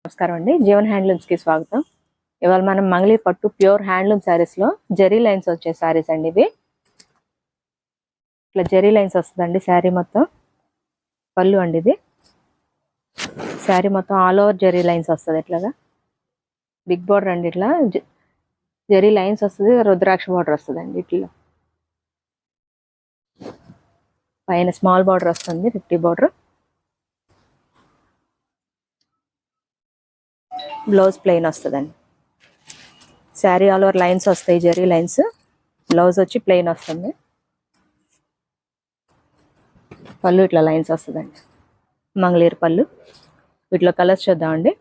నమస్కారం అండి. జీవన్ హ్యాండ్లూమ్స్ కి స్వాగతం. ఇవాళ మనం మంగళీ పట్టు ప్యూర్ హ్యాండ్లూమ్ శారీస్ లో జెరీ లైన్స్ వచ్చే శారీస్ అండి. ఇవి ఇట్లా జెరీ లైన్స్ వస్తుందండి. శారీ మొత్తం పళ్ళు అండి. ఇది శారీ మొత్తం ఆల్ ఓవర్ జెరీ లైన్స్ వస్తుంది. ఇట్లాగా బిగ్ బోర్డర్ అండి. ఇట్లా జెరీ లైన్స్ వస్తుంది. రుద్రాక్ష బోర్డర్ వస్తుందండి. ఇట్లా పైన స్మాల్ బార్డర్ వస్తుంది. 50 బార్డర్. బ్లౌజ్ ప్లెయిన్ వస్తుందండి. శారీ ఆల్ ఓవర్ లైన్స్ వస్తాయి, జెరీ లైన్స్. బ్లౌజ్ వచ్చి ప్లెయిన్ వస్తుంది. పళ్ళు ఇట్లా లైన్స్ వస్తుందండి. మంగళీరు పళ్ళు. వీటిలో కలర్స్ చూద్దామండి.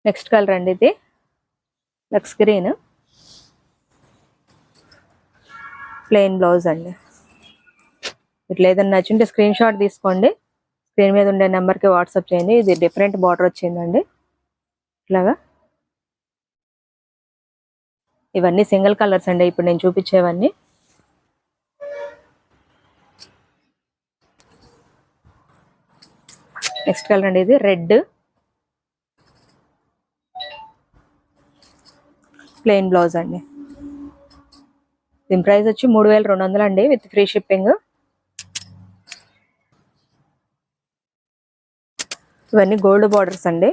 నెక్స్ట్ కలర్ అండి. ఇది లక్స్ గ్రీన్, ప్లెయిన్ బ్లౌజ్ అండి. ఇట్లా ఏదైనా నచ్చింటే స్క్రీన్ షాట్ తీసుకోండి. స్క్రీన్ మీద ఉండే నెంబర్కి వాట్సాప్ చేయండి. ఇది డిఫరెంట్ బార్డర్ వచ్చిందండి. ఇట్లాగా ఇవన్నీ సింగిల్ కలర్స్ అండి. ఇప్పుడు నేను చూపించేవన్నీ నెక్స్ట్ కలర్ అండి. ఇది రెడ్, ప్లెయిన్ బ్లౌజ్ అండి. దీని ప్రైస్ వచ్చి 3200 అండి, విత్ ఫ్రీ షిప్పింగ్. ఇవన్నీ గోల్డ్ బార్డర్స్ అండి.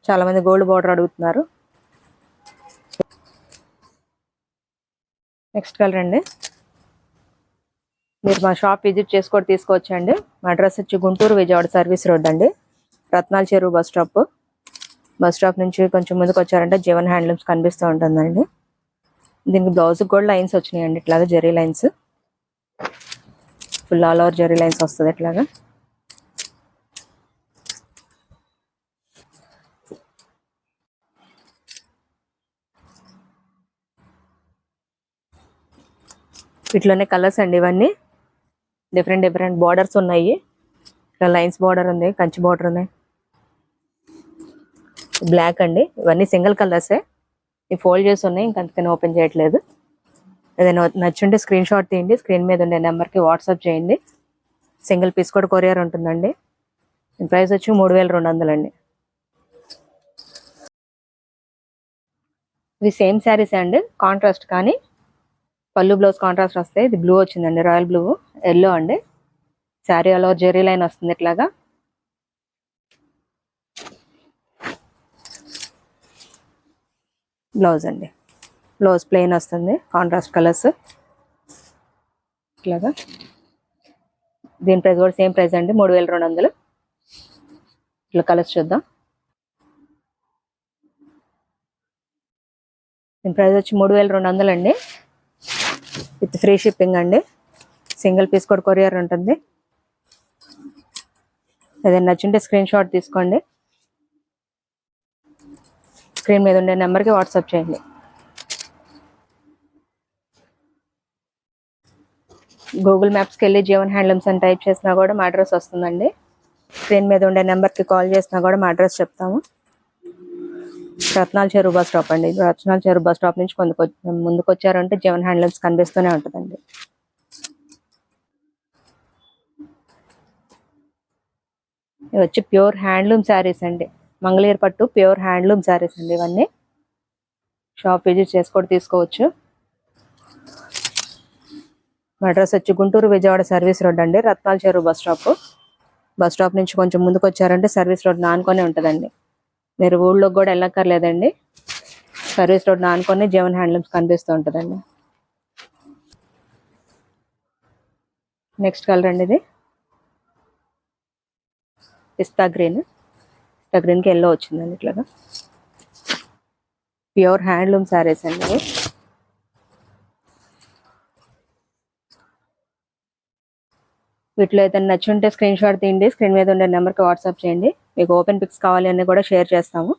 చాలా మంది గోల్డ్ బార్డర్ అడుగుతున్నారు. నెక్స్ట్ కలర్ అండి. మీరు మా షాప్ విజిట్ చేసుకొని తీసుకోవచ్చండి. మా అడ్రస్ వచ్చి గుంటూరు విజయవాడ సర్వీస్ రోడ్ అండి. రత్నాల చెరువు బస్ స్టాప్. బస్ స్టాప్ నుంచి కొంచెం ముందుకు వచ్చారంటే జీవన్ హ్యాండ్లూమ్స్ కనిపిస్తూ ఉంటుందండి. దీనికి బ్లౌజ్ కూడా లైన్స్ వచ్చినాయండి. ఇట్లాగా జెరీ లైన్స్, ఫుల్ ఆల్ ఓవర్ జెరీ లైన్స్ వస్తుంది. ఇట్లాగా వీటిలోనే కలర్స్ అండి. ఇవన్నీ డిఫరెంట్ డిఫరెంట్ బార్డర్స్ ఉన్నాయి. ఇట్లా లైన్స్ బార్డర్ ఉంది, కంచి బార్డర్ ఉన్నాయి, బ్లాక్ అండి. ఇవన్నీ సింగిల్ కలర్సే. ఈ ఫోల్డ్ చేసి ఉన్నాయి, ఇంకంతకని ఓపెన్ చేయట్లేదు. ఏదైనా నచ్చుంటే స్క్రీన్ షాట్ తీయండి. స్క్రీన్ మీద ఉండే నెంబర్కి వాట్సాప్ చేయండి. సింగిల్ పీస్ కూడా కొరియర్ ఉంటుందండి. దీని ప్రైస్ వచ్చి 3200 అండి. ఇవి సేమ్ శారీస్ అండి, కాంట్రాస్ట్. కానీ పళ్ళు బ్లౌజ్ కాంట్రాస్ట్ వస్తాయి. ఇది బ్లూ వచ్చిందండి, రాయల్ బ్లూ, ఎల్లో అండి. శారీ అలా జెరీ లైన్ వస్తుంది. ఇట్లాగా బ్లౌజ్ అండి. బ్లౌజ్ ప్లెయిన్ వస్తుంది, కాంట్రాస్ట్ కలర్స్. ఇట్లాగా దీని ప్రైస్ కూడా సేమ్ ప్రైస్ అండి, 3200. ఇట్లా కలర్స్ చూద్దాం. దీని ప్రైస్ వచ్చి 3200 అండి, విత్ ఫ్రీ షిప్పింగ్ అండి. సింగిల్ పీస్ కూడా కొరియర్ ఉంటుంది. ఏదైనా నచ్చుంటే స్క్రీన్ షాట్ తీసుకోండి. స్క్రీన్ మీద ఉండే నెంబర్కి వాట్సాప్ చేయండి. గూగుల్ మ్యాప్స్కి వెళ్ళి జీవన్ హ్యాండ్లూమ్స్ అని టైప్ చేసినా కూడా మా అడ్రస్ వస్తుందండి. స్క్రీన్ మీద ఉండే నెంబర్కి కాల్ చేసినా కూడా మా అడ్రస్ చెప్తాము. రత్నాల చెరువు బస్ స్టాప్ అండి. రత్నాల చెరువు బస్ స్టాప్ నుంచి ముందుకు వచ్చారంటే జీవన్ హ్యాండ్లూమ్స్ కనిపిస్తూనే ఉంటుందండి. ఇవి వచ్చి ప్యూర్ హ్యాండ్లూమ్ శారీస్ అండి. మంగళీరు పట్టు ప్యూర్ హ్యాండ్లూమ్ శారీస్ అండి. ఇవన్నీ షాప్ విజిట్ చేసుకొని తీసుకోవచ్చు. మా అడ్రస్ వచ్చి గుంటూరు విజయవాడ సర్వీస్ రోడ్ అండి. రత్నాల చెరువు బస్ స్టాప్. బస్ స్టాప్ నుంచి కొంచెం ముందుకు వచ్చారంటే సర్వీస్ రోడ్ ఆనుకొనే ఉంటుందండి. మీరు ఊళ్ళోకి కూడా వెళ్ళక్కర్లేదండి. సర్వీస్ రోడ్ ఆనుకొని జీవన్ హ్యాండ్లూమ్స్ కనిపిస్తూ ఉంటుందండి. నెక్స్ట్ కలర్ అండి. ఇది పిస్తా గ్రీన్. పిస్తా గ్రీన్కి ఎల్లో వచ్చిందండి. ఇట్లాగా ప్యూర్ హ్యాండ్లూమ్ శారీస్ అండి. వీటిలో ఏదైనా నచ్చుంటే స్క్రీన్ షాట్ తీయండి. స్క్రీన్ మీద ఉండే నెంబర్కి వాట్సాప్ చేయండి. మీకు ఓపెన్ పిక్స్ కావాలి అని కూడా షేర్ చేస్తాము.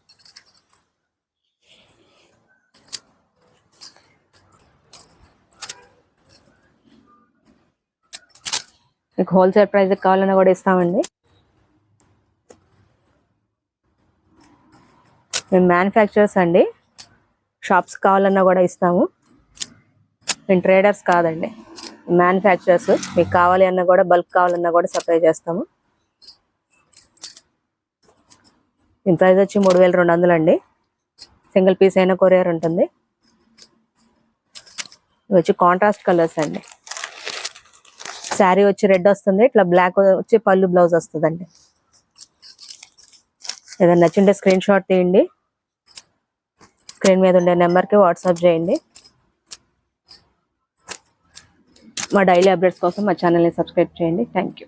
మీకు హోల్సేల్ ప్రైస్కి కావాలన్నా కూడా ఇస్తామండి. మేము మ్యానుఫ్యాక్చరర్స్ అండి. షాప్స్ కావాలన్నా కూడా ఇస్తాము. మేము ట్రేడర్స్ కాదండి, మ్యానుఫ్యాక్చరర్స్. మీకు కావాలి అన్నా కూడా, బల్క్ కావాలన్నా కూడా సప్లై చేస్తాము. దీని ప్రైస్ వచ్చి 3200 అండి. సింగిల్ పీస్ అయినా కొరియర్ ఉంటుంది. ఇవి వచ్చి కాంట్రాస్ట్ కలర్స్ అండి. శారీ వచ్చి రెడ్ వస్తుంది, ఇట్లా బ్లాక్ వచ్చి పళ్ళు బ్లౌజ్ వస్తుందండి. ఏదైనా నచ్చింటే స్క్రీన్ షాట్ తీయండి, స్క్రీన్ మీద ఉండే నెంబర్కి వాట్సాప్ చేయండి. మా డైలీ అప్డేట్స్ కోసం మా ఛానల్ని సబ్స్క్రైబ్ చేయండి. Thank you.